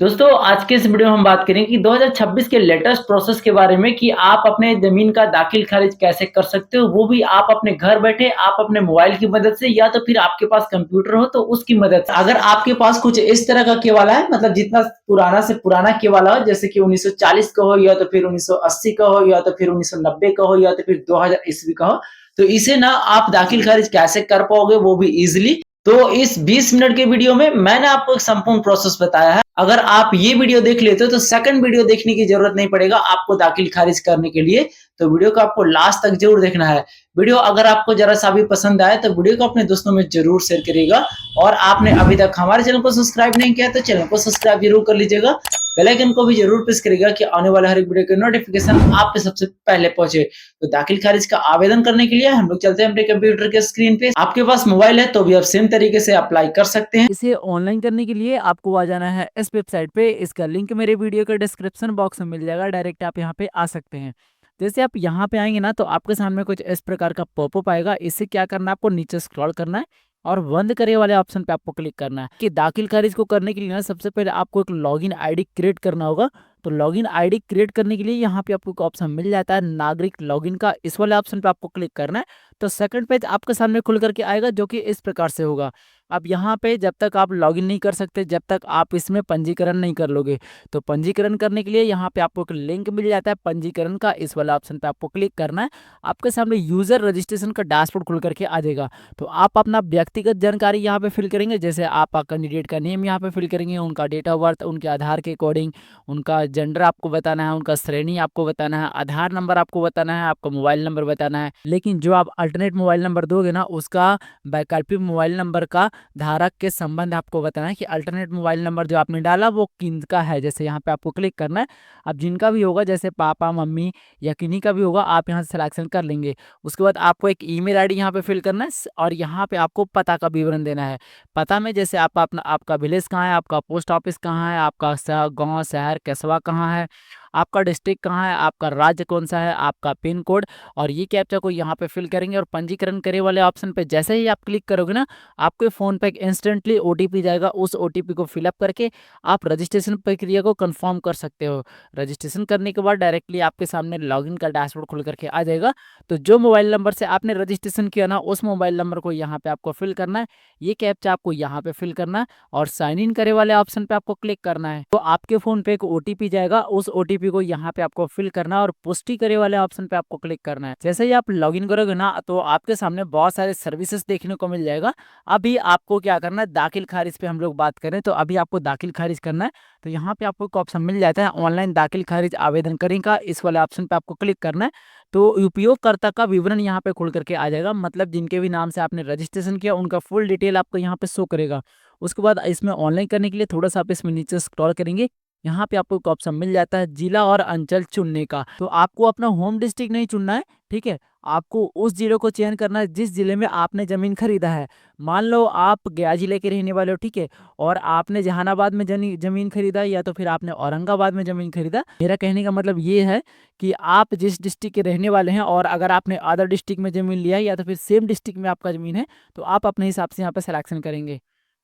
दोस्तों आज के इस वीडियो में हम बात करेंगे कि 2026 के लेटेस्ट प्रोसेस के बारे में कि आप अपने ज़मीन का दाखिल खारिज कैसे कर सकते हो, वो भी आप अपने घर बैठे, आप अपने मोबाइल की मदद से या तो फिर आपके पास कंप्यूटर हो तो उसकी मदद से। अगर आपके पास कुछ इस तरह का केवाला है मतलब जितना पुराना से पुराना केवाला हो जैसे कि 1940 का हो या तो फिर 1980 का हो या तो फिर 1990 का हो या तो फिर 2000 ईस्वी का हो, तो इसे ना आप दाखिल खारिज कैसे कर पाओगे वो भी ईज़िली। तो इस 20 मिनट के वीडियो में मैंने आपको एक संपूर्ण प्रोसेस बताया है। अगर आप ये वीडियो देख लेते हो तो सेकंड वीडियो देखने की जरूरत नहीं पड़ेगा आपको दाखिल खारिज करने के लिए। तो वीडियो को आपको लास्ट तक जरूर देखना है। वीडियो अगर आपको जरा सा भी पसंद आए तो वीडियो को अपने दोस्तों में जरूर शेयर करिएगा। और आपने अभी तक हमारे चैनल को सब्सक्राइब नहीं किया तो चैनल को सब्सक्राइब जरूर कर लीजिएगा। बेल आइकन को भी जरूर प्रेस करिएगा कि आने वाला हर एक वीडियो के नोटिफिकेशन आप पे सबसे पहले पहुंचे। तो दाखिल खारिज का आवेदन करने के लिए हम लोग चलते हैं अपने कंप्यूटर के स्क्रीन पे। आपके पास मोबाइल है तो भी आप सेम तरीके से अप्लाई कर सकते हैं। इसे ऑनलाइन करने के लिए आपको आ जाना है इस वेबसाइट पे। इसका लिंक मेरे वीडियो के डिस्क्रिप्शन बॉक्स में मिल जाएगा, डायरेक्ट आप यहाँ पे आ सकते हैं। जैसे आप यहाँ पे आएंगे ना तो आपके सामने कुछ इस प्रकार का पॉपअप आएगा। इससे क्या करना है, आपको नीचे स्क्रॉल करना है और बंद करे वाले ऑप्शन पे आपको क्लिक करना है। कि दाखिल खारिज को करने के लिए ना सबसे पहले आपको एक लॉगिन आईडी क्रिएट करना होगा। तो लॉगिन आईडी क्रिएट करने के लिए यहाँ पे आपको एक ऑप्शन मिल जाता है नागरिक लॉगिन का, इस वाले ऑप्शन पे आपको क्लिक करना है। तो सेकंड पेज आपके सामने खुल करके आएगा जो कि इस प्रकार से होगा। अब यहाँ पे जब तक आप लॉगिन नहीं कर सकते, जब तक आप इसमें पंजीकरण नहीं कर लोगे, तो पंजीकरण करने के लिए यहाँ पे आपको एक लिंक मिल जाता है पंजीकरण का, इस वाला ऑप्शन पे आपको क्लिक करना है। आपके सामने यूजर रजिस्ट्रेशन का डैशबोर्ड खुल करके आ जाएगा। तो आप अपना व्यक्तिगत जानकारी यहाँ पे फिल करेंगे, जैसे आप कैंडिडेट का नेम यहाँ पे फिल करेंगे, उनका डेट ऑफ बर्थ, उनके आधार के अकॉर्डिंग, उनका जेंडर आपको बताना है, उनका श्रेणी आपको बताना है, आधार नंबर आपको बताना है, आपका मोबाइल नंबर बताना है। लेकिन जो आप अल्टरनेट मोबाइल नंबर दोगे ना, उसका वैकल्पिक मोबाइल नंबर का धारक के संबंध आपको बताना है कि अल्टरनेट मोबाइल नंबर जो आपने डाला वो किनका है। जैसे यहाँ पे आपको क्लिक करना है। अब जिनका भी होगा, जैसे पापा मम्मी या किन्हीं का भी होगा, आप यहाँ से सिलेक्शन कर लेंगे। उसके बाद आपको एक ईमेल आईडी यहाँ पे फिल करना है और यहाँ पे आपको पता का विवरण देना है। पता में जैसे आप अपना आपका विलेज कहाँ है, आपका पोस्ट ऑफिस कहाँ है, आपका गाँव शहर कस्बा कहाँ है, आपका डिस्ट्रिक्ट कहाँ है, आपका राज्य कौन सा है, आपका पिन कोड, और ये कैप्चा को यहाँ पे फिल करेंगे। और पंजीकरण करे वाले ऑप्शन पे जैसे ही आप क्लिक करोगे ना, आपके फ़ोन पे इंस्टेंटली ओटीपी जाएगा। उस ओटीपी को फिलअप करके आप रजिस्ट्रेशन प्रक्रिया को कंफर्म कर सकते हो। रजिस्ट्रेशन करने के बाद डायरेक्टली आपके सामने लॉगिन का डैशबोर्ड खुल करके आ जाएगा। तो जो मोबाइल नंबर से आपने रजिस्ट्रेशन किया ना, उस मोबाइल नंबर को यहाँ पे आपको फिल करना है, ये कैप्चा आपको यहाँ पे फिल करना है और साइन इन करे वाले ऑप्शन पे आपको क्लिक करना है। तो आपके फ़ोन पे एक ओटीपी जाएगा, उस ओटीपी को यहाँ पे आपको फिल करना है और पुष्टि करे वाले ऑप्शन पे आपको क्लिक करना है। जैसे ही आप लॉगिन करोगे ना, तो आपके सामने बहुत सारे सर्विसेज देखने को मिल जाएगा। अभी आपको क्या करना है, दाखिल खारिज पे हम लोग बात करें तो अभी आपको दाखिल खारिज करना है। तो यहाँ पे आपको एक ऑप्शन मिल जाता है ऑनलाइन दाखिल खारिज आवेदन करें का, इस वाले ऑप्शन पे आपको क्लिक करना है। तो उपयोगकर्ता का विवरण यहाँ पे खुल करके आ जाएगा, मतलब जिनके भी नाम से आपने रजिस्ट्रेशन किया उनका फुल डिटेल आपको यहाँ पे शो करेगा। उसके बाद इसमें ऑनलाइन करने के लिए थोड़ा सा आप इसमें नीचे स्क्रॉल करेंगे, यहाँ पे आपको एक ऑप्शन मिल जाता है जिला और अंचल चुनने का। तो आपको अपना होम डिस्ट्रिक्ट नहीं चुनना है, ठीक है। आपको उस जिले को चयन करना है जिस जिले में आपने जमीन खरीदा है। मान लो आप गया जिले के रहने वाले हो, ठीक है, और आपने जहानाबाद में जमीन खरीदा या तो फिर आपने औरंगाबाद में जमीन खरीदा। मेरा कहने का मतलब ये है कि आप जिस डिस्ट्रिक्ट के रहने वाले हैं और अगर आपने अदर डिस्ट्रिक्ट में जमीन लिया है या तो फिर सेम डिस्ट्रिक्ट में आपका जमीन है, तो आप अपने हिसाब से यहाँ पे सिलेक्शन करेंगे।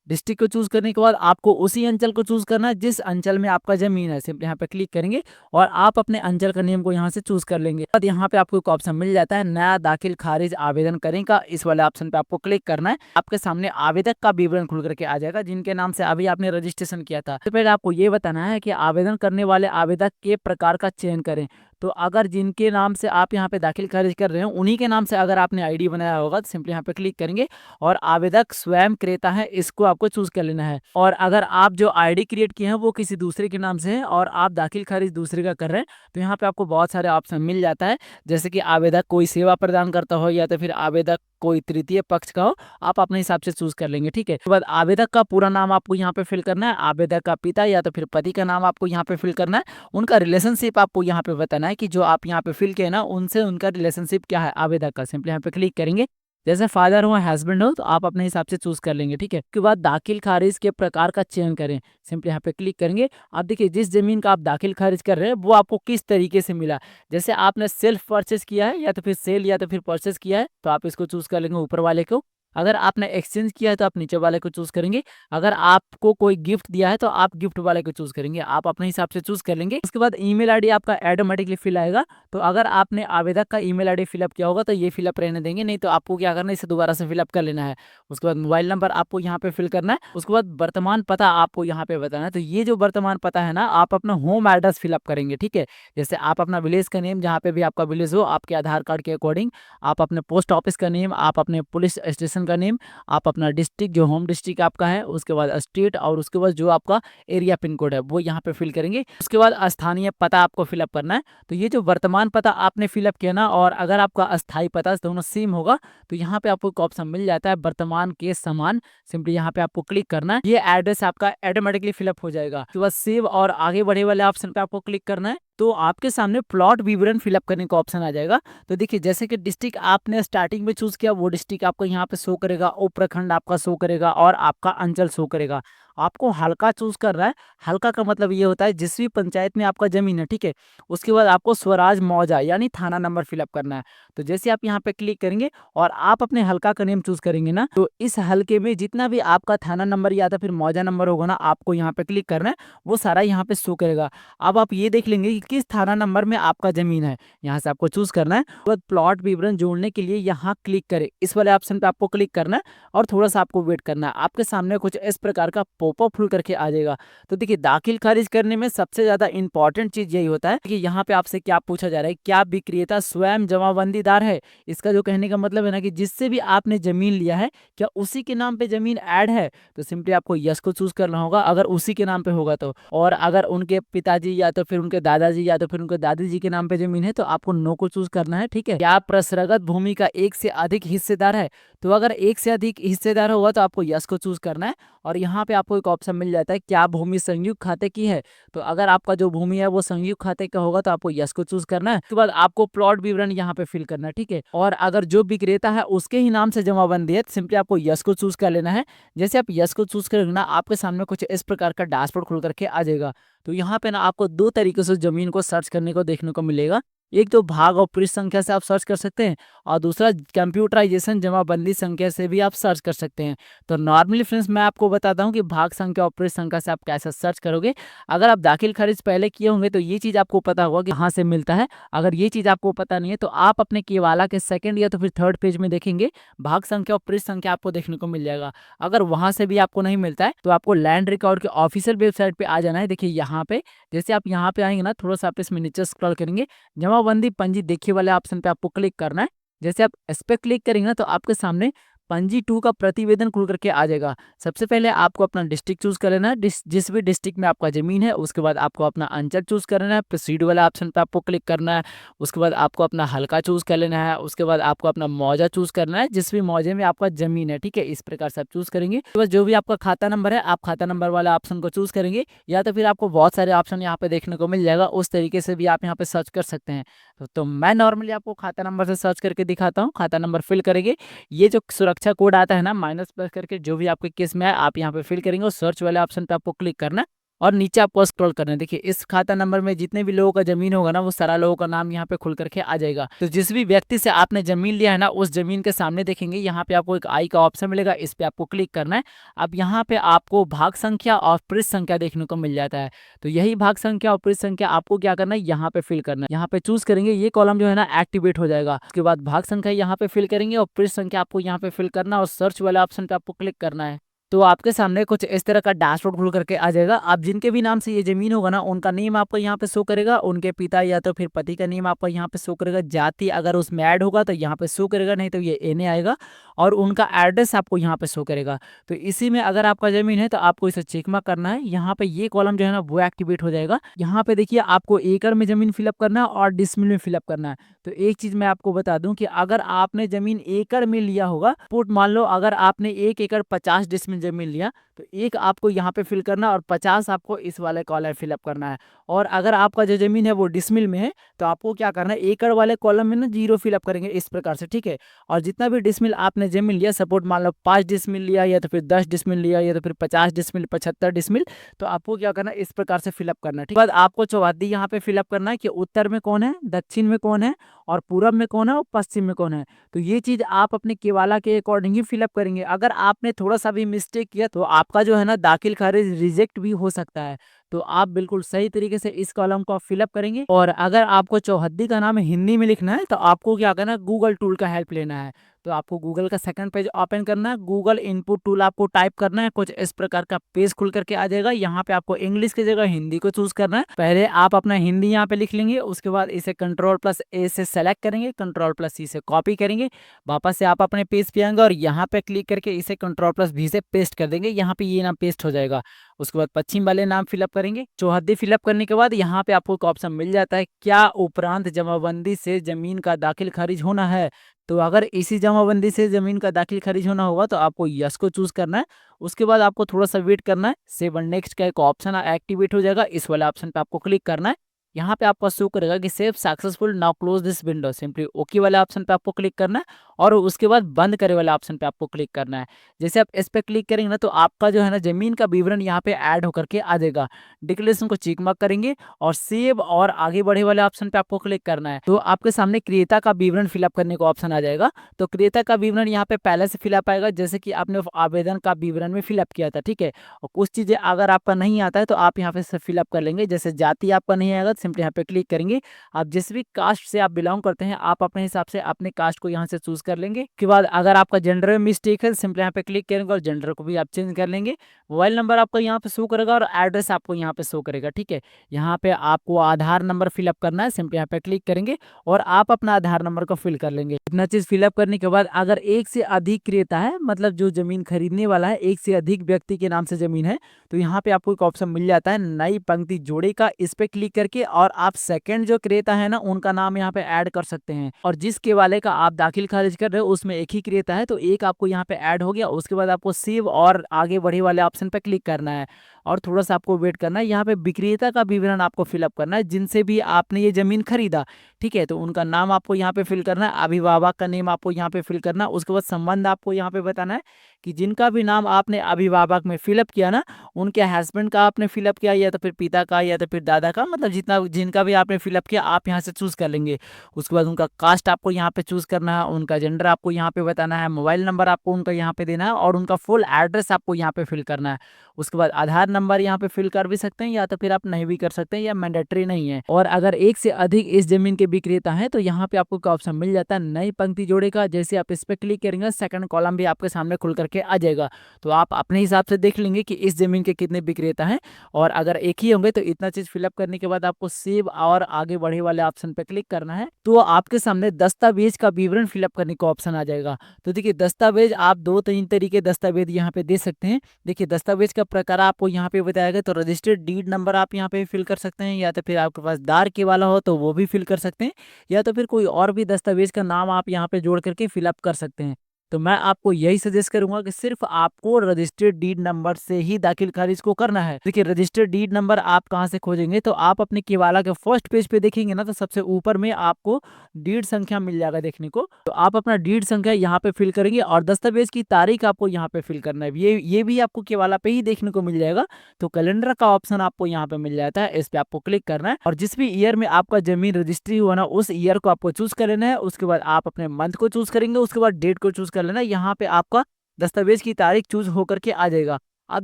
डिस्ट्रिक्ट को चूज करने के बाद आपको उसी अंचल को चूज करना है जिस अंचल में आपका जमीन है। सिंपली यहाँ पे क्लिक करेंगे और आप अपने अंचल का नेम को यहाँ से चूज कर लेंगे। बाद यहाँ पे आपको एक ऑप्शन मिल जाता है नया दाखिल खारिज आवेदन करें का, इस वाले ऑप्शन पे आपको क्लिक करना है। आपके सामने आवेदक का विवरण खुल करके आ जाएगा जिनके नाम से अभी आपने रजिस्ट्रेशन किया था। तो पहले आपको ये बताना है कि आवेदन करने वाले आवेदक के प्रकार का चयन करें। तो अगर जिनके नाम से आप यहाँ पे दाखिल खारिज कर रहे हो उन्हीं के नाम से अगर आपने आईडी बनाया होगा तो सिंपली यहाँ पे क्लिक करेंगे और आवेदक स्वयं क्रेता है इसको आपको चूज कर लेना है। और अगर आप जो आईडी क्रिएट किए हैं वो किसी दूसरे के नाम से है और आप दाखिल खारिज दूसरे का कर रहे हैं, तो यहाँ पे आपको बहुत सारे ऑप्शन मिल जाता है, जैसे कि आवेदक कोई सेवा प्रदान करता हो या तो फिर आवेदक कोई तृतीय पक्ष का हो, आप अपने हिसाब से चूज कर लेंगे, ठीक है। उसके बाद आवेदक का पूरा नाम आपको यहाँ पे फिल करना है, आवेदक का पिता या तो फिर पति का नाम आपको यहाँ पे फिल करना है, उनका रिलेशनशिप आपको यहाँ पे बताना है कि जो आप यहाँ पे फिल किए ना उनसे उनका रिलेशनशिप क्या है आवेदक का। सिंपली यहाँ पे क्लिक करेंगे, जैसे फादर हो हस्बैंड हो तो आप अपने हिसाब से चूज कर लेंगे, ठीक है। उसके बाद दाखिल खारिज के प्रकार का चयन करें, सिंपली यहाँ पे क्लिक करेंगे। अब देखिए जिस जमीन का आप दाखिल खारिज कर रहे हैं वो आपको किस तरीके से मिला, जैसे आपने सेल्फ परचेस किया है या तो फिर सेल या तो फिर परचेस किया है, तो आप इसको चूज कर लेंगे ऊपर वाले को। अगर आपने एक्सचेंज किया है तो आप नीचे वाले को चूज़ करेंगे। अगर आपको कोई गिफ्ट दिया है तो आप गिफ्ट वाले को चूज़ करेंगे। आप अपने हिसाब से चूज़ कर लेंगे। उसके बाद ईमेल आईडी आपका ऑटोमेटिकली फिल आएगा। तो अगर आपने आवेदक का ईमेल आईडी फिलअप किया होगा तो ये फिलअप रहने देंगे, नहीं तो आपको क्या करना है, इसे दोबारा से फिलअप कर लेना है। उसके बाद मोबाइल नंबर आपको यहाँ पे फिल करना है। उसके बाद वर्तमान पता आपको यहाँ पे बताना है। तो ये जो वर्तमान पता है ना, आप अपना होम एड्रेस फिलअप करेंगे, ठीक है। जैसे आप अपना विलेज का नेम, जहाँ पे भी आपका विलेज हो, आपके आधार कार्ड के अकॉर्डिंग, आप अपने पोस्ट ऑफिस का नेम, आप अपने पुलिस स्टेशन का नेम, आप अपना डिस्ट्रिक्ट जो होम डिस्ट्रिक्ट आपका है, उसके बाद स्टेट, और उसके बाद जो आपका एरिया पिन कोड है वो यहाँ पे फिल करेंगे। उसके बाद स्थानीय पता आपको फिलअप करना है। तो ये जो वर्तमान पता आपने फिलअप किया ना, और अगर आपका अस्थायी पता दोनों सेम होगा तो यहाँ पे आपको एक ऑप्शन मिल जाता है वर्तमान के समान। सिंपली यहाँ पे आपको क्लिक करना है, ये एड्रेस आपका ऑटोमेटिकली फिलअप हो जाएगा। उसके बाद सेव और आगे बढ़े वाले ऑप्शन पे आपको क्लिक करना है। तो आपके सामने प्लॉट विवरण फिलअप करने का ऑप्शन आ जाएगा। तो देखिए, जैसे कि डिस्ट्रिक्ट आपने स्टार्टिंग में चूज किया, वो डिस्ट्रिक्ट आपको यहाँ पे शो करेगा, उप प्रखंड आपका शो करेगा, और आपका अंचल शो करेगा। आपको हल्का चूज करना है। हल्का का मतलब ये होता है जिस भी पंचायत में आपका जमीन है, ठीक है। उसके बाद आपको स्वराज मौजा यानी थाना नंबर फिलअप करना है। तो जैसे आप यहाँ पे क्लिक करेंगे और आप अपने हल्का का नेम चूज करेंगे ना, तो इस हल्के में जितना भी आपका थाना नंबर या तो फिर मौजा नंबर होगा ना, आपको यहाँ पे क्लिक करना है, वो सारा यहाँ पे शो करेगा। अब आप ये देख लेंगे कि किस थाना नंबर में आपका जमीन है, यहाँ से आपको चूज करना है। उसके बाद प्लॉट विवरण जोड़ने के लिए यहाँ क्लिक करें, इस वाले ऑप्शन पे आपको क्लिक करना है और थोड़ा सा आपको वेट करना है। आपके सामने कुछ इस प्रकार का पॉपअप खुल करके आ जाएगा। तो देखिए, दाखिल खारिज करने में सबसे ज्यादा इंपॉर्टेंट चीज यही होता है कि यहाँ पे आपसे क्या पूछा जा रहा है, क्या विक्रेता स्वयं जमाबंदीदार है। इसका जो कहने का मतलब है ना, कि जिससे भी आपने जमीन लिया है, क्या उसी के नाम पे जमीन ऐड है। तो सिंपली आपको यस को चूज करना होगा अगर उसी के नाम पे होगा तो। और अगर उनके पिताजी या तो फिर उनके दादाजी या तो फिर उनके दादी जी के नाम पे जमीन है, तो आपको नो को चूज करना है, ठीक है। क्या प्रसरगत भूमि का एक से अधिक हिस्सेदार है। तो अगर एक से अधिक हिस्सेदार होगा तो आपको यस को चूज करना है। और यहाँ पे आपको एक ऑप्शन मिल जाता है, क्या भूमि संयुक्त खाते की है। तो अगर आपका जो भूमि है वो संयुक्त खाते का होगा तो आपको यस को चूज करना है। उसके बाद आपको प्लॉट विवरण यहाँ पे फिल करना है, ठीक है। और अगर जो विक्रेता है उसके ही नाम से जमाबंदी है, सिंपली आपको यस को चूज कर लेना है। जैसे आप यस को चूज करेंगे ना, आपके सामने कुछ इस प्रकार का डैशबोर्ड खुल करके आ जाएगा। तो यहाँ पे ना आपको दो तरीके से जमीन को सर्च करने को देखने को मिलेगा। एक तो भाग और पृष्ठ संख्या से आप सर्च कर सकते हैं, और दूसरा कंप्यूटराइजेशन जमाबंदी संख्या से भी आप सर्च कर सकते हैं। तो नॉर्मली फ्रेंड्स, मैं आपको बताता हूँ कि भाग संख्या और पृष्ठ संख्या से आप कैसे सर्च करोगे। अगर आप दाखिल खारिज पहले किए होंगे तो ये चीज़ आपको पता होगा कि कहाँ से मिलता है। अगर ये चीज़ आपको पता नहीं है तो आप अपने केवाला के सेकंड या तो फिर थर्ड पेज में देखेंगे, भाग संख्या और पृष्ठ संख्या आपको देखने को मिल जाएगा। अगर वहां से भी आपको नहीं मिलता है तो आपको लैंड रिकॉर्ड के ऑफिशियल वेबसाइट पे आ जाना है। देखिए यहाँ पे, जैसे आप यहाँ पे आएंगे ना, थोड़ा सा आप इसमें नीचे स्क्रॉल करेंगे, जमाबंदी पंजी देखिए वाले ऑप्शन पे आपको क्लिक करना है। जैसे आप इस पे क्लिक करेंगे ना, तो आपके सामने पंजी 2 का प्रतिवेदन खुल करके आ जाएगा। सबसे पहले आपको अपना डिस्ट्रिक्ट चूज कर लेना है, जिस भी डिस्ट्रिक्ट में आपका जमीन है। उसके बाद आपको अपना अंचल चूज करना है, प्रोसीड वाला ऑप्शन पे आपको क्लिक करना है। उसके बाद आपको अपना हल्का चूज कर लेना है। उसके बाद आपको अपना मौजा चूज करना है, जिस भी मौजे में आपका जमीन है, ठीक है। इस प्रकार से आप चूज करेंगे। उसके बाद जो भी आपका खाता नंबर है, आप खाता नंबर वाला ऑप्शन को चूज करेंगे, या तो फिर आपको बहुत सारे ऑप्शन यहाँ पे देखने को मिल जाएगा, उस तरीके से भी आप यहाँ पे सर्च कर सकते हैं। तो मैं नॉर्मली आपको खाता नंबर से सर्च करके दिखाता हूँ। खाता नंबर फिल करेंगे, ये जो सुरक्षा कोड आता है ना, माइनस प्लस करके जो भी आपके केस में है आप यहाँ पे फिल करेंगे, और सर्च वाले ऑप्शन पे आपको क्लिक करना है और नीचे आपको स्क्रॉल करना है। देखिए, इस खाता नंबर में जितने भी लोगों का जमीन होगा ना, वो सारा लोगों का नाम यहाँ पे खुल करके आ जाएगा। तो जिस भी व्यक्ति से आपने जमीन लिया है ना, उस जमीन के सामने देखेंगे यहाँ पे आपको एक आई का ऑप्शन मिलेगा, इस पे आपको क्लिक करना है। अब यहाँ पे आपको भाग संख्या और पृष्ठ संख्या देखने को मिल जाता है। तो यही भाग संख्या और पृष्ठ संख्या आपको क्या करना है, यहाँ पे फिल करना है। यहाँ पे चूज करेंगे, ये कॉलम जो है ना एक्टिवेट हो जाएगा। उसके बाद भाग संख्या यहाँ पे फिल करेंगे और पृष्ठ संख्या आपको यहाँ पे फिल करना, और सर्च वाले ऑप्शन पे आपको क्लिक करना है। तो आपके सामने कुछ इस तरह का डैशबोर्ड खुल करके आ जाएगा। आप जिनके भी नाम से ये जमीन होगा ना, उनका नेम आपको यहाँ पे शो करेगा, उनके पिता या तो फिर पति का नेम आपको यहाँ पे शो करेगा, जाति अगर उसमें ऐड होगा तो यहाँ पे शो करेगा, नहीं तो ये एने आएगा, और उनका एड्रेस आपको यहाँ पे शो करेगा। तो इसी में अगर आपका जमीन है तो आपको इसे चेक मार्क करना है। यहाँ पे ये कॉलम जो है ना वो एक्टिवेट हो जाएगा। यहाँ पे देखिए, आपको एकड़ में जमीन फिलअप करना है और डिसमिल में फिलअप करना है। तो एक चीज मैं आपको बता दूं कि अगर आपने जमीन एकड़ में लिया होगा, पुट मान लो अगर आपने 1 एकड़ 50 डिसमिल जमीन लिया, तो 1 आपको यहाँ पे फिल करना और 50 आपको इस वाले कॉलम फिलअप करना है। और अगर आपका जो जमीन है वो डिसमिल में है, तो आपको क्या करना है, एकड़ वाले कॉलम में ना 0 फिलअप करेंगे इस प्रकार से, ठीक है। और जितना भी डिसमिल आपने जमीन लिया, सपोर्ट मान लो 5 डिसमिल लिया, या तो फिर 10 डिसमिल लिया, या तो फिर 50 डिसमिल, 75 डिसमिल, तो आपको क्या करना है, इस प्रकार से फिलअप करना है। ठीक है, बाद आपको चौहद्दी यहाँ पे फिलअप करना है कि उत्तर में कौन है, दक्षिण में कौन है, और पूरब में कौन है और पश्चिम में कौन है। तो ये चीज़ आप अपने केवाला के अकॉर्डिंग ही फिलअप करेंगे। अगर आपने थोड़ा-सा भी मिस्टेक किया तो आपका जो है ना दाखिल खारिज रिजेक्ट भी हो सकता है। तो आप बिल्कुल सही तरीके से इस कॉलम को आप फिलअप करेंगे। और अगर आपको चौहद्दी का नाम हिंदी में लिखना है तो आपको क्या करना है, गूगल टूल का हेल्प लेना है। तो आपको गूगल का सेकंड पेज ओपन करना है, गूगल इनपुट टूल आपको टाइप करना है, कुछ इस प्रकार का पेज खुल करके आ जाएगा। यहाँ पे आपको इंग्लिश की जगह हिंदी को चूज करना है। पहले आप अपना हिंदी यहाँ पे लिख लेंगे, उसके बाद इसे कंट्रोल+A से सेलेक्ट करेंगे, कंट्रोल+C से कॉपी करेंगे, वापस से आप अपने पेज पे आएंगे और यहाँ पे क्लिक करके इसे कंट्रोल+V से पेस्ट कर देंगे। यहाँ पे ये नाम पेस्ट हो जाएगा। उसके बाद पश्चिम वाले नाम फिलअप करेंगे। चौहद्दी फिलअप करने के बाद यहाँ पे आपको एक ऑप्शन मिल जाता है, क्या उपरांत जमाबंदी से जमीन का दाखिल खारिज होना है। तो अगर इसी जमाबंदी से जमीन का दाखिल खारिज होना होगा तो आपको यस को चूज करना है। उसके बाद आपको थोड़ा सा वेट करना है, सेव एंड नेक्स्ट का एक ऑप्शन एक्टिवेट हो जाएगा, इस वाले ऑप्शन पे आपको क्लिक करना है। यहाँ पे आपको शो करेगा कि save successful, now close this window, simply okay वाले ऑप्शन पे आपको क्लिक करना है और उसके बाद बंद करे वाले ऑप्शन पे आपको क्लिक करना है। जैसे आप इस पे क्लिक करेंगे ना तो आपका जो है ना जमीन का विवरण यहाँ पे ऐड होकर के आ जाएगा। डिक्लेरेशन को चेक मार्क करेंगे और सेव और आगे बढ़े वाले ऑप्शन पे आपको क्लिक करना है। तो आपके सामने क्रेता का विवरण फिलअप करने का ऑप्शन आ जाएगा। तो क्रेता का विवरण यहाँ पे पहले से फिलअप आएगा, जैसे कि आपने आवेदन का विवरण में फिलअप किया था, ठीक है। और कुछ चीजें अगर आपका नहीं आता है तो आप यहाँ पे फिलअप कर लेंगे। जैसे जाति आपका नहीं आएगा तो सिंपली यहाँ पे क्लिक करेंगे। आप जिस भी कास्ट से आप बिलोंग करते हैं आप अपने हिसाब से अपने कास्ट को यहाँ से चूज कर लेंगे। उसके बाद अगर आपका जेंडर में मिस्टेक है सिंपली यहाँ पे क्लिक करेंगे और जेंडर को भी आप चेंज कर लेंगे। मोबाइल नंबर आपका यहाँ पे शो करेगा और एड्रेस आपको यहाँ पे शो करेगा, ठीक है। यहाँ पे आपको आधार नंबर फिलअप करना है, सिंपली यहाँ पे क्लिक करेंगे और आप अपना आधार नंबर को फिल कर लेंगे। इतना चीज फिलअप करने के बाद अगर एक से अधिक क्रेता है, मतलब जो जमीन खरीदने वाला है एक से अधिक व्यक्ति के नाम से जमीन है, तो यहाँ पे आपको एक ऑप्शन मिल जाता है नई पंक्ति जोड़े का। इस पे क्लिक करके और आप सेकंड जो क्रेता है ना उनका नाम यहाँ पे ऐड कर सकते हैं। और जिस केवाले का आप दाखिल खारिज कर रहे हो उसमें एक ही क्रेता है तो एक आपको यहाँ पे ऐड हो गया। उसके बाद आपको सेव और आगे बढ़े वाले ऑप्शन पे क्लिक करना है और थोड़ा सा आपको वेट करना है। यहाँ पे विक्रेता का विवरण आपको फिलअप करना है, जिनसे भी आपने ये जमीन खरीदा, ठीक है। तो उनका नाम आपको यहाँ पे फिल करना है, अभिभावक का नेम आपको यहाँ पे फिल करना है। उसके बाद संबंध आपको यहाँ पे बताना है कि जिनका भी नाम आपने अभिभावक में फिलअप किया ना, उनके हस्बैंड का आपने फिलअप किया या तो फिर पिता का या तो फिर दादा का, मतलब जितना जिनका भी आपने फिलअप किया आप यहाँ से चूज कर लेंगे। उसके बाद उनका कास्ट आपको यहाँ पे चूज करना है, उनका जेंडर आपको यहाँ पे बताना है, मोबाइल नंबर आपको उनका यहाँ पे देना है और उनका फुल एड्रेस आपको यहाँ पे फिल करना है। उसके बाद आधार नंबर यहाँ पे फिल कर भी सकते हैं या तो फिर आप नहीं भी कर सकते हैं, या मैंडेटरी नहीं है। और अगर एक से अधिक इस जमीन के विक्रेता हैं तो यहाँ पे आपको ऑप्शन मिल जाता है नई पंक्ति जोड़ेगा। जैसे आप इस पे क्लिक करेंगे सेकंड कॉलम भी आपके सामने खुल करके आ जाएगा। तो आप अपने हिसाब से देख लेंगे कि इस जमीन के कितने विक्रेता हैं, और अगर एक ही होंगे तो इतना चीज फिलअप करने के बाद आपको सेव और आगे बढ़े वाले ऑप्शन पे क्लिक करना है। तो आपके सामने दस्तावेज का विवरण फिलअप करने का ऑप्शन आ जाएगा। तो देखिए दस्तावेज आप 2-3 तरीके दस्तावेज यहाँ पे दे सकते हैं। देखिए दस्तावेज का प्रकार आपको यहाँ पे बताया गया, तो रजिस्टर्ड डीड नंबर आप यहाँ पे फिल कर सकते हैं, या तो फिर आपके पास दार के वाला हो तो वो भी फिल कर सकते हैं, या तो फिर कोई और भी दस्तावेज का नाम आप यहाँ पे जोड़ करके फिलअप कर सकते हैं। तो मैं आपको यही सजेस्ट करूंगा कि सिर्फ आपको रजिस्टर्ड डीड नंबर से ही दाखिल खारिज को करना है। देखिए रजिस्टर्ड डीड नंबर आप कहां से खोजेंगे, तो आप अपने केवाला के फर्स्ट पेज पे देखेंगे ना तो सबसे ऊपर में आपको डीड संख्या मिल जाएगा देखने को। तो आप अपना डीड संख्या यहाँ पे फिल करेंगे और दस्तावेज की तारीख आपको यहाँ पे फिल करना है। ये भी आपको केवाला पे ही देखने को मिल जाएगा। तो कैलेंडर का ऑप्शन आपको यहाँ पे मिल जाता है, इस पे आपको क्लिक करना है और जिस भी ईयर में आपका जमीन रजिस्ट्री हुआ ना उस ईयर को आपको चूज कर लेना है। उसके बाद आप अपने मंथ को चूज करेंगे, उसके बाद डेट को चूज कर लेना। यहाँ पे आपका दस्तावेज की तारीख चूज होकर के आ जाएगा। अब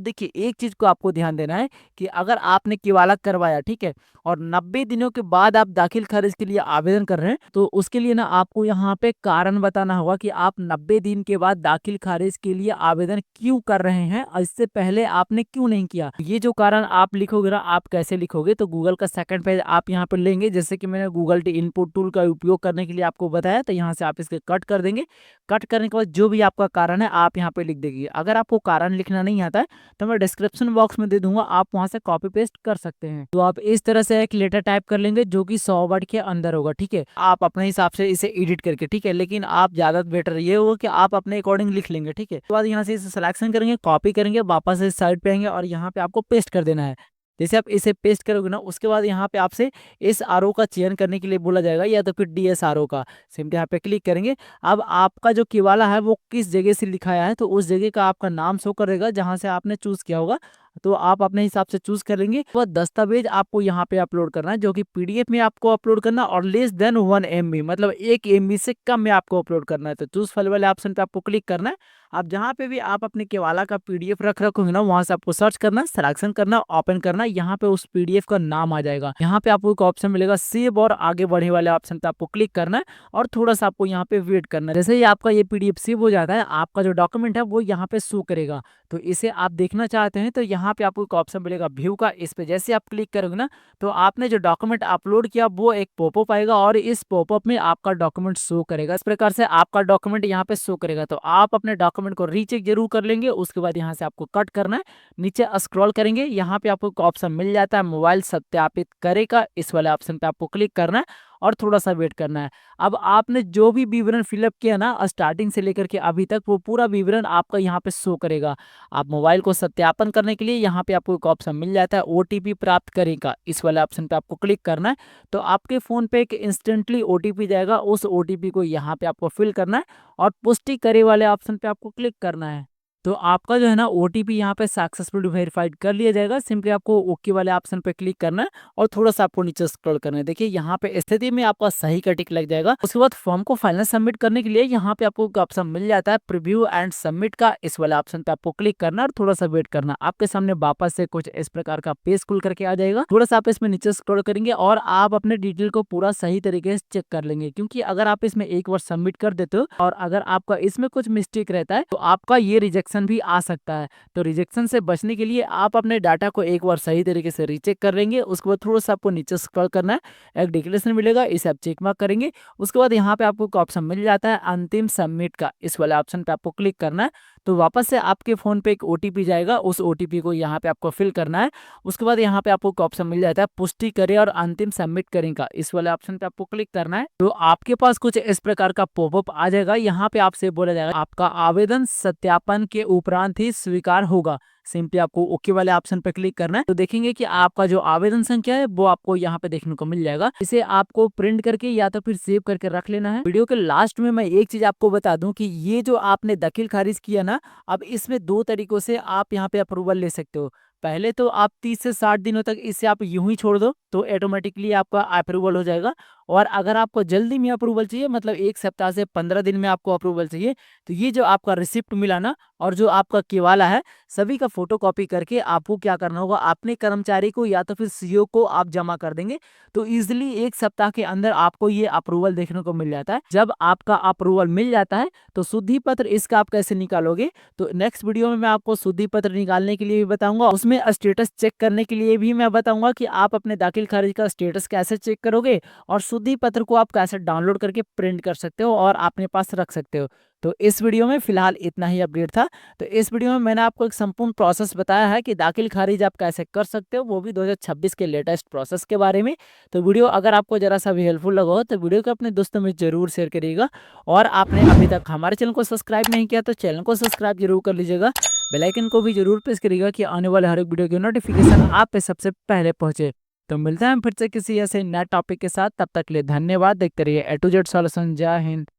देखिए एक चीज को आपको ध्यान देना है कि अगर आपने केवाला करवाया, ठीक है, और 90 दिनों के बाद आप दाखिल खारिज के लिए आवेदन कर रहे हैं, तो उसके लिए ना आपको यहाँ पे कारण बताना होगा कि आप 90 दिन के बाद दाखिल खारिज के लिए आवेदन क्यों कर रहे हैं और इससे पहले आपने क्यों नहीं किया। ये जो कारण आप लिखोगे ना, आप कैसे लिखोगे, तो गूगल का सेकंड पेज आप यहाँ पे लेंगे, जैसे कि मैंने गूगल इनपुट टूल का उपयोग करने के लिए आपको बताया, तो यहाँ से आप इसके कट कर देंगे। कट करने के बाद जो भी आपका कारण है आप यहाँ पे लिख देंगे। अगर आपको कारण लिखना नहीं आता है तो मैं डिस्क्रिप्शन बॉक्स में दे दूंगा, आप वहां से कॉपी पेस्ट कर सकते हैं। तो आप इस तरह से एक लेटर टाइप कर लेंगे जो कि 100 वर्ड के अंदर होगा, ठीक है। आप अपने हिसाब से इसे एडिट करके, ठीक है, लेकिन आप ज्यादा बेटर ये होगा कि आप अपने अकॉर्डिंग लिख लेंगे, ठीक है। उसके बाद यहाँ से इसे सिलेक्शन करेंगे, कॉपी करेंगे, वापस इस साइड पे आएंगे और यहाँ पे आपको पेस्ट कर देना है। जैसे आप इसे पेस्ट करोगे ना उसके बाद यहाँ पे आपसे इस आरओ का चयन करने के लिए बोला जाएगा या तो फिर डीएसआरओ का, सिंपली यहाँ पे क्लिक करेंगे। अब आपका जो केवाला है वो किस जगह से लिखाया है तो उस जगह का आपका नाम शो करेगा जहां से आपने चूज किया होगा। तो आप अपने हिसाब से चूज़ कर लेंगे। वो दस्तावेज़ आपको यहाँ पे अपलोड करना है, जो कि पीडीएफ में आपको अपलोड करना है और लेस देन 1 एमबी, मतलब 1 एमबी से कम में आपको अपलोड करना है। तो चूज़ फाइल वाले ऑप्शन पे आपको क्लिक करना है। अब जहाँ पे भी आप अपने केवाला का पीडीएफ रख रखोगे ना, वहाँ से आपको सर्च करना है, सिलेक्शन करना है, ओपन करना है। यहाँ पे उस पीडीएफ का नाम आ जाएगा। यहाँ पे आपको एक ऑप्शन मिलेगा सेव और आगे बढ़े वाले ऑप्शन पे आपको क्लिक करना है और थोड़ा-सा आपको यहाँ पे वेट करना है। जैसे ही आपका ये पीडीएफ सेव हो जाता है, आपका जो डॉक्यूमेंट है वो यहाँ पे शो करेगा। तो इसे आप देखना चाहते हैं तो यहाँ पे आपको एक ऑप्शन मिलेगा व्यू का, इस पे जैसे आप क्लिक करोगे ना, तो आपने जो डॉक्यूमेंट अपलोड किया वो एक पॉपअप आएगा और इस पॉपअप में आपका डॉक्यूमेंट शो करेगा। इस प्रकार से आपका डॉक्यूमेंट यहाँ पे शो करेगा। तो आप अपने डॉक्यूमेंट को रीचेक जरूर कर लेंगे। उसके बाद यहाँ से आपको कट करना है, नीचे स्क्रॉल करेंगे, यहाँ पे आपको एक ऑप्शन मिल जाता है मोबाइल सत्यापित करेगा, इस वाले ऑप्शन पे आपको क्लिक करना है और थोड़ा-सा वेट करना है। अब आपने जो भी विवरण फिलअप किया ना स्टार्टिंग से लेकर के अभी तक, वो पूरा विवरण आपका यहाँ पे शो करेगा। आप मोबाइल को सत्यापन करने के लिए यहाँ पे आपको एक ऑप्शन मिल जाता है ओटीपी प्राप्त करेगा, इस वाले ऑप्शन पे आपको क्लिक करना है। तो आपके फ़ोन पे एक इंस्टेंटली ओटीपी जाएगा, उस ओटीपी को यहाँ पे आपको फिल करना है और पुष्टि करे वाले ऑप्शन पे आपको क्लिक करना है। तो आपका जो है ना ओटीपी यहाँ पे सक्सेसफुली वेरीफाइड कर लिया जाएगा। सिंपली आपको ओके वाले ऑप्शन पे क्लिक करना है और थोड़ा-सा आपको नीचे स्क्रॉल करना है। देखिए यहाँ पे स्थिति में आपका सही का टिक लग जाएगा। उसके बाद फॉर्म को फाइनल सबमिट करने के लिए यहाँ पे आपको एक ऑप्शन मिल जाता है प्रीव्यू एंड सबमिट का, इस वाले ऑप्शन पे आपको क्लिक करना है और थोड़ा-सा वेट करना। आपके सामने वापस से कुछ इस प्रकार का पेज खुल करके आ जाएगा। थोड़ा-सा आप इसमें नीचे स्क्रॉल करेंगे और आप अपने डिटेल को पूरा सही तरीके से चेक कर लेंगे, क्योंकि अगर आप इसमें एक बार सबमिट कर देते हो और अगर आपका इसमें कुछ मिस्टेक रहता है तो आपका ये रिजेक्शन भी आ सकता है। तो रिजेक्शन से बचने के लिए आप अपने डाटा को एक बार सही तरीके से रीचेक कर लेंगे। उसके बाद थोड़ा-सा आपको नीचे स्क्रॉल करना है, एक डिक्लेरेशन मिलेगा, इसे आप चेक मार्क करेंगे। उसके बाद यहाँ पे आपको एक ऑप्शन मिल जाता है अंतिम सबमिट का, इस वाले ऑप्शन पे आपको क्लिक करना है। तो वापस से आपके फ़ोन पे एक ओटीपी जाएगा, उस ओटीपी को यहाँ पे आपको फिल करना है। उसके बाद यहाँ पे आपको एक ऑप्शन मिल जाता है पुष्टि करें और अंतिम सबमिट करें का, इस वाले ऑप्शन पे आपको क्लिक करना है। तो आपके पास कुछ इस प्रकार का पॉपअप आ जाएगा। यहाँ पे आपसे बोला जाएगा आपका आवेदन सत्यापन के उपरांत ही स्वीकार होगा। सिंपली आपको ओके वाले ऑप्शन पे क्लिक करना है। तो देखेंगे कि आपका जो आवेदन संख्या है वो आपको यहाँ पे देखने को मिल जाएगा। इसे आपको प्रिंट करके या तो फिर सेव करके रख लेना है। वीडियो के लास्ट में मैं एक चीज आपको बता दूं कि ये जो आपने दाखिल खारिज किया ना, अब इसमें 2 तरीकों से आप यहाँ पे अप्रूवल ले सकते हो। पहले तो आप 30 से 60 दिनों तक इसे आप यूं ही छोड़ दो तो ऑटोमेटिकली आपका अप्रूवल हो जाएगा। और अगर आपको जल्दी में अप्रूवल चाहिए, मतलब 1 सप्ताह से 15 दिन में आपको अप्रूवल चाहिए, तो ये जो आपका रिसिप्ट मिला ना और जो आपका केवाला है, सभी का फोटोकॉपी करके आपको क्या करना होगा, अपने कर्मचारी को या तो फिर सीईओ को आप जमा कर देंगे। तो इजिली 1 सप्ताह के अंदर आपको ये अप्रूवल देखने को मिल जाता है। जब आपका अप्रूवल मिल जाता है तो शुद्धि पत्र इसका आप कैसे निकालोगे, तो नेक्स्ट वीडियो में मैं आपको शुद्धि पत्र निकालने के लिए भी बताऊंगा। उसमें स्टेटस चेक करने के लिए भी मैं बताऊंगा कि आप अपने दाखिल खारिज का स्टेटस कैसे चेक करोगे और शुद्धि पत्र को आप कैसे डाउनलोड करके प्रिंट कर सकते हो और अपने पास रख सकते हो। तो इस वीडियो में फिलहाल इतना ही अपडेट था। तो इस वीडियो में मैंने आपको एक संपूर्ण प्रोसेस बताया है कि दाखिल खारिज आप कैसे कर सकते हो, वो भी 2026 के लेटेस्ट प्रोसेस के बारे में। तो वीडियो अगर आपको जरा सा भी हेल्पफुल लगा हो तो वीडियो को अपने दोस्तों में जरूर शेयर करिएगा। और आपने अभी तक हमारे चैनल को सब्सक्राइब नहीं किया तो चैनल को सब्सक्राइब जरूर कर लीजिएगा। बेल आइकन को भी जरूर प्रेस करिएगा कि आने वाले हर एक वीडियो की नोटिफिकेशन आप पे सबसे पहले पहुंचे। तो मिलते हैं फिर से किसी ऐसे नए टॉपिक के साथ, तब तक के लिए धन्यवाद। देखते रहिए A to Z सॉल्यूशन। जय हिंद।